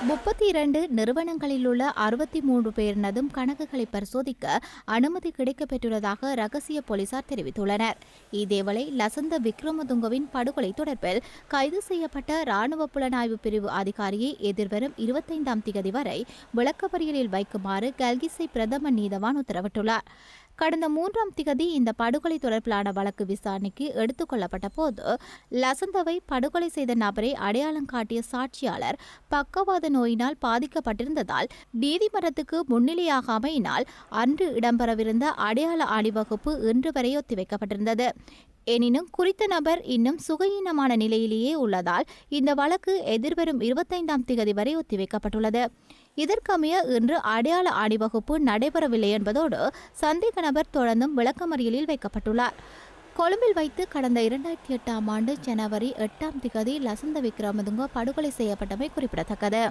32 நிறுவனங்களில் உள்ள 63 பேரினதும் கணக்குகளை பரிசோதிக்க அனுமதி கிடைக்கப்பெற்றுள்ளதாக ரகசிய போலீசார் தெரிவித்துள்ளனர். இதேவேளை லசந்த விக்ரமதுங்கவின் படுகொலை தொடர்பில் கைது செய்யப்பட்ட ராணுவ புலனாய்வு பிரிவு அதிகாரியை எதிர்வரும் 25ஆம் திகதி வரை விளக்கமறியலில் வைக்குமாறு கல்கிசை பிரதம நீதவான் உத்தரவிட்டுள்ளார். கடந்த 3ஆம் திகதி இந்த படுகொலை தொடர்பிலான வழக்கு விசாரணைக்கு எடுத்துக் கொள்ளப்பட்ட போது லசந்தவை படுகொலை செய்த நபரை அடையாளம் காட்டிய சாட்சியாளர் பக்கவாத நோயினால் பாதிக்கப்பட்டிருந்ததால் நீதிமன்றத்துக்கு முன்னிலையாகாமையினால் அன்று இடம்பெறவிருந்த அடையாள அணிவகுப்பு இன்று வரை ஒத்திவைக்கப்பட்டிருந்தது. எனினும் குறித்த நபர் இன்னும் சுகயீனமான நிலையிலேயே உள்ளதால் இந்த வழக்கு எதிர்வரும் 25ஆம் திகதி வரை ஒத்திவைக்கப்பட்டுள்ளது. இதற்கமைய இன்று அடையாள அணிவகுப்பு நடைபெறவில்லை என்பதோடு சந்தேக நபர் தொடர்ந்தும் விளக்கமறியலில் வைக்கப்பட்டுள்ளார். கொழும்பில் வைத்து கடந்த 2008ஆம் ஆண்டு ஜனவரி 8ஆம் திகதி லசந்த விக்ரமதுங்க படுகொலை செய்யப்பட்டமை குறிப்பிடத்தக்கது.